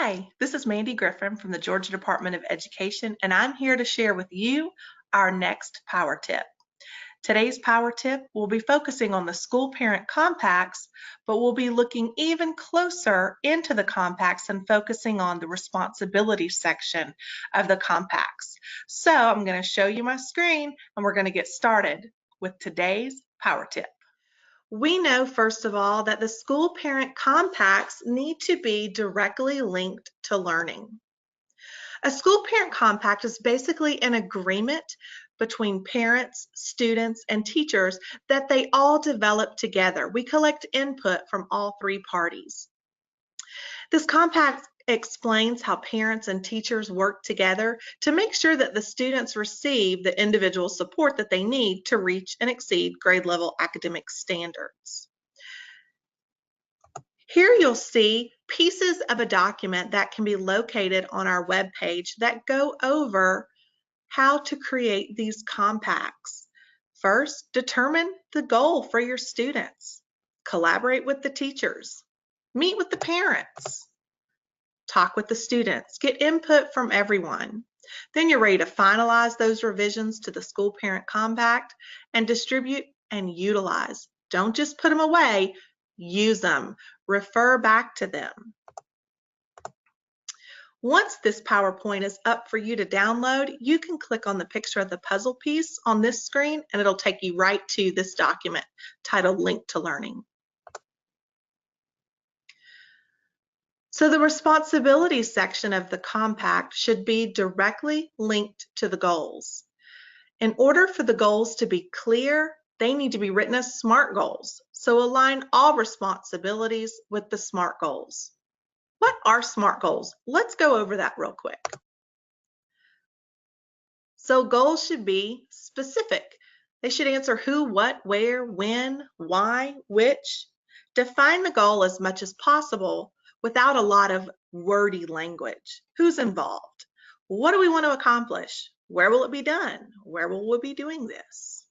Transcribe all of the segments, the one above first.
Hi, this is Mandi Griffin from the Georgia Department of Education, and I'm here to share with you our next power tip. Today's power tip will be focusing on the SchoolParent Compacts, but we'll be looking even closer into the compacts and focusing on the responsibility section of the compacts. So I'm going to show you my screen and we're going to get started with today's power tip. We know, first of all, that the SchoolParent Compacts need to be directly linked to learning. A SchoolParent Compact is basically an agreement between parents, students, and teachers that they all develop together. We collect input from all three parties. This compact explains how parents and teachers work together to make sure that the students receive the individual support that they need to reach and exceed grade level academic standards. Here you'll see pieces of a document that can be located on our webpage that go over how to create these compacts. First, determine the goal for your students. Collaborate with the teachers. Meet with the parents. Talk with the students, get input from everyone. Then you're ready to finalize those revisions to the SchoolParent Compact and distribute and utilize. Don't just put them away, use them. Refer back to them. Once this PowerPoint is up for you to download, you can click on the picture of the puzzle piece on this screen and it'll take you right to this document titled Link to Learning. So the responsibility section of the compact should be directly linked to the goals. In order for the goals to be clear, they need to be written as SMART goals. So align all responsibilities with the SMART goals. What are SMART goals? Let's go over that real quick. So goals should be specific. They should answer who, what, where, when, why, which. Define the goal as much as possible without a lot of wordy language. Who's involved? What do we want to accomplish? Where will it be done? Where will we be doing this?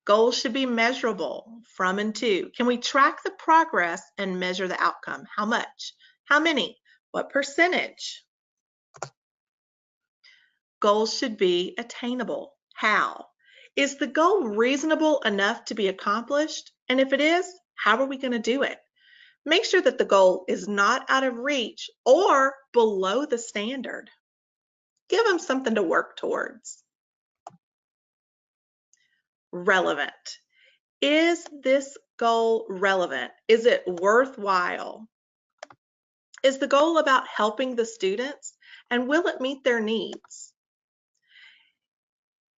Goals should be measurable, from and to. Can we track the progress and measure the outcome? How much? How many? What percentage? Goals should be attainable. How? Is the goal reasonable enough to be accomplished? And if it is, how are we going to do it? Make sure that the goal is not out of reach or below the standard. Give them something to work towards. Relevant. Is this goal relevant? Is it worthwhile? Is the goal about helping the students? And will it meet their needs?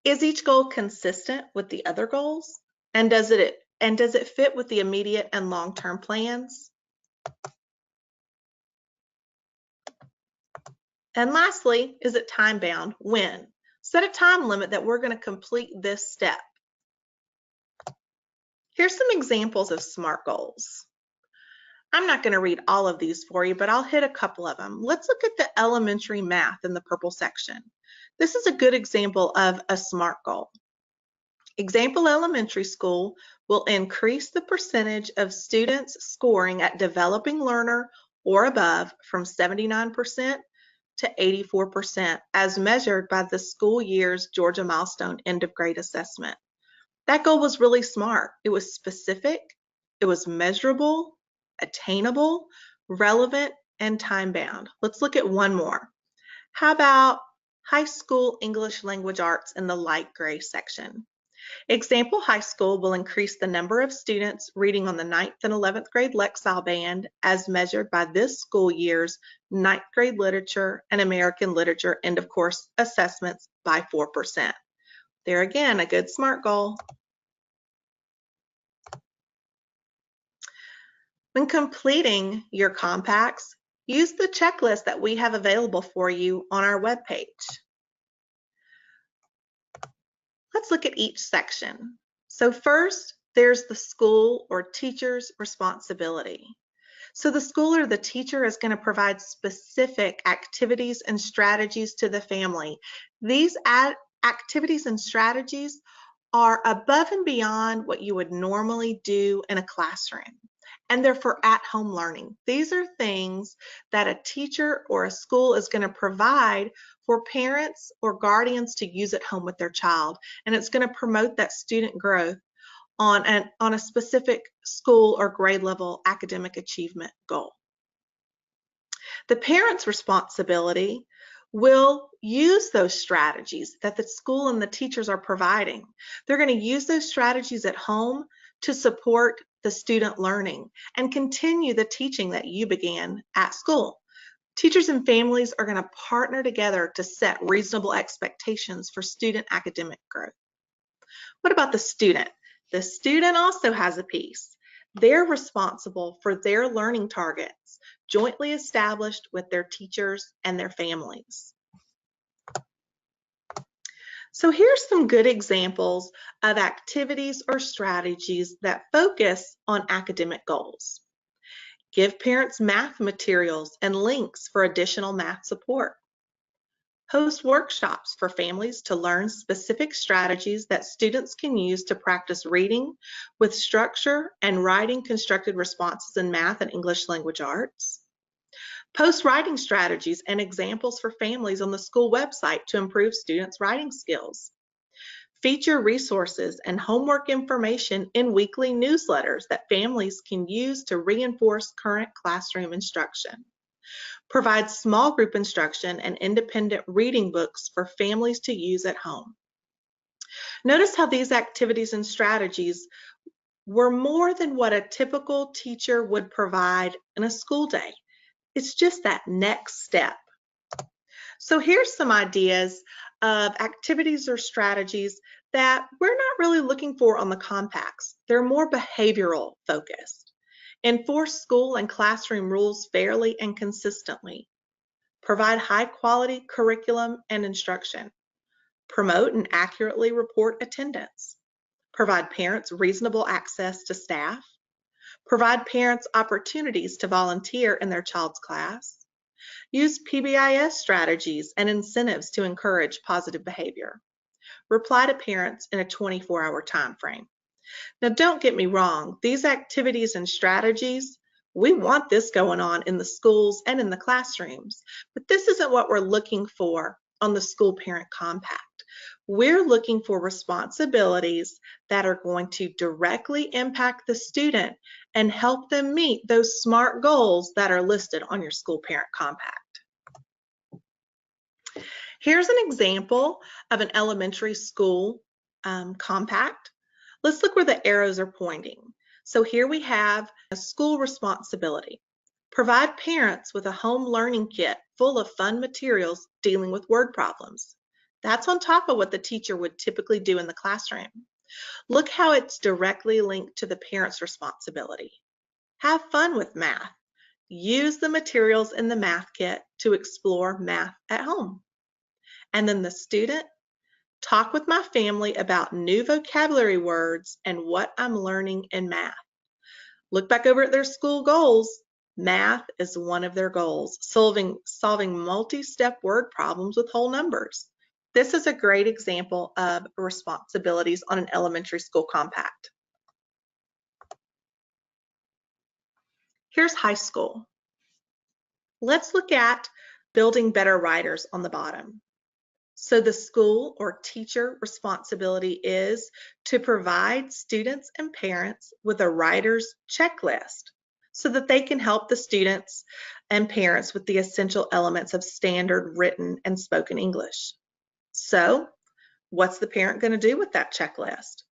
Is each goal consistent with the other goals? And does it fit with the immediate and long-term plans? And lastly, is it time-bound? When? Set a time limit that we're going to complete this step. Here's some examples of SMART goals. I'm not going to read all of these for you, but I'll hit a couple of them. Let's look at the elementary math in the purple section. This is a good example of a SMART goal. Example elementary school will increase the percentage of students scoring at developing learner or above from 79% to 84% as measured by the school year's Georgia Milestone End of Grade Assessment. That goal was really smart. It was specific, it was measurable, attainable, relevant, and time-bound. Let's look at one more. How about high school English language arts in the light gray section? Example high school will increase the number of students reading on the 9th and 11th grade Lexile band as measured by this school year's 9th grade literature and American literature end of course assessments by 4%. There again, a good SMART goal. When completing your compacts, use the checklist that we have available for you on our webpage. Let's look at each section. So first, there's the school or teacher's responsibility. So the school or the teacher is going to provide specific activities and strategies to the family. These activities and strategies are above and beyond what you would normally do in a classroom. and they're for at-home learning. These are things that a teacher or a school is going to provide for parents or guardians to use at home with their child, and it's going to promote that student growth on a specific school or grade level academic achievement goal. The parent's responsibility will use those strategies that the school and the teachers are providing. They're going to use those strategies at home to support the student learning and continue the teaching that you began at school. Teachers and families are going to partner together to set reasonable expectations for student academic growth. What about the student? The student also has a piece. They're responsible for their learning targets, jointly established with their teachers and their families. So here's some good examples of activities or strategies that focus on academic goals. Give parents math materials and links for additional math support. Host workshops for families to learn specific strategies that students can use to practice reading with structure and writing constructed responses in math and English language arts. Post writing strategies and examples for families on the school website to improve students' writing skills. Feature resources and homework information in weekly newsletters that families can use to reinforce current classroom instruction. Provide small group instruction and independent reading books for families to use at home. Notice how these activities and strategies were more than what a typical teacher would provide in a school day. It's just that next step. So here's some ideas of activities or strategies that we're not really looking for on the compacts. They're more behavioral focused. Enforce school and classroom rules fairly and consistently. Provide high quality curriculum and instruction. Promote and accurately report attendance. Provide parents reasonable access to staff. Provide parents opportunities to volunteer in their child's class. Use PBIS strategies and incentives to encourage positive behavior. Reply to parents in a 24-hour time frame. Now, don't get me wrong, these activities and strategies, we want this going on in the schools and in the classrooms, but this isn't what we're looking for on the School Parent Compact. We're looking for responsibilities that are going to directly impact the student and help them meet those SMART goals that are listed on your School Parent Compact. Here's an example of an elementary school compact. Let's look where the arrows are pointing. So here we have a school responsibility. Provide parents with a home learning kit full of fun materials dealing with word problems. That's on top of what the teacher would typically do in the classroom. Look how it's directly linked to the parent's responsibility. Have fun with math. Use the materials in the math kit to explore math at home. And then the student, talk with my family about new vocabulary words and what I'm learning in math. Look back over at their school goals. Math is one of their goals, solving multi-step word problems with whole numbers. This is a great example of responsibilities on an elementary school compact. Here's high school. Let's look at building better writers on the bottom. So the school or teacher responsibility is to provide students and parents with a writer's checklist so that they can help the students and parents with the essential elements of standard written and spoken English. So what's the parent going to do with that checklist?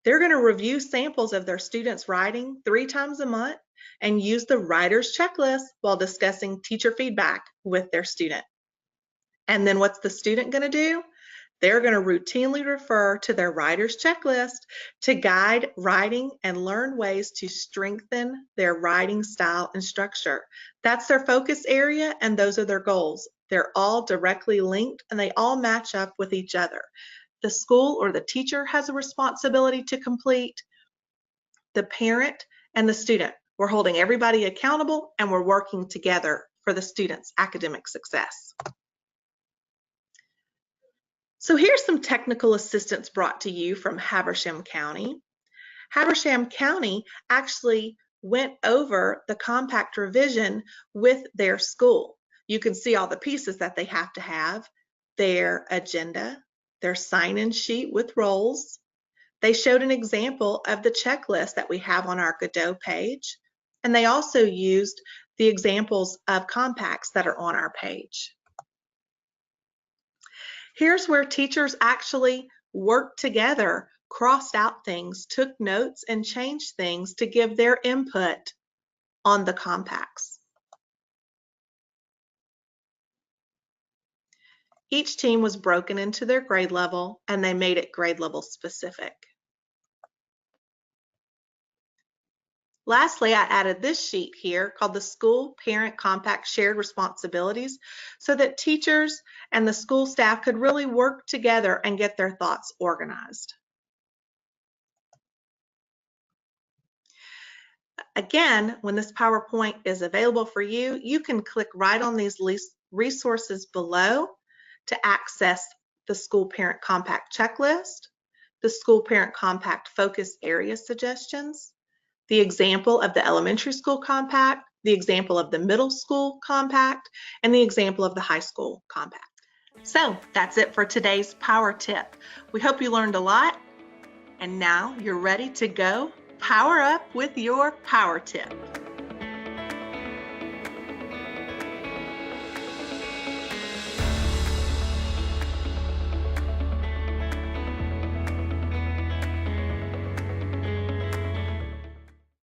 They're going to review samples of their students' writing 3 times a month and use the writer's checklist while discussing teacher feedback with their student. And then what's the student going to do? They're going to routinely refer to their writer's checklist to guide writing and learn ways to strengthen their writing style and structure. That's their focus area, and those are their goals. They're all directly linked, and they all match up with each other. The school or the teacher has a responsibility to complete. The parent and the student, we're holding everybody accountable, and we're working together for the student's academic success. So here's some technical assistance brought to you from Habersham County. Habersham County actually went over the compact revision with their school. You can see all the pieces that they have to have, their agenda, their sign-in sheet with roles. They showed an example of the checklist that we have on our GaDOE page, and they also used the examples of compacts that are on our page. Here's where teachers actually worked together, crossed out things, took notes, and changed things to give their input on the compacts. Each team was broken into their grade level, and they made it grade level specific. Lastly, I added this sheet here called the School Parent Compact Shared Responsibilities so that teachers and the school staff could really work together and get their thoughts organized. Again, when this PowerPoint is available for you, you can click right on these resources below to access the School Parent Compact Checklist, the School Parent Compact Focus Area Suggestions, the example of the elementary school compact, the example of the middle school compact, and the example of the high school compact. So that's it for today's Power Tip. We hope you learned a lot, and now you're ready to go power up with your Power Tip.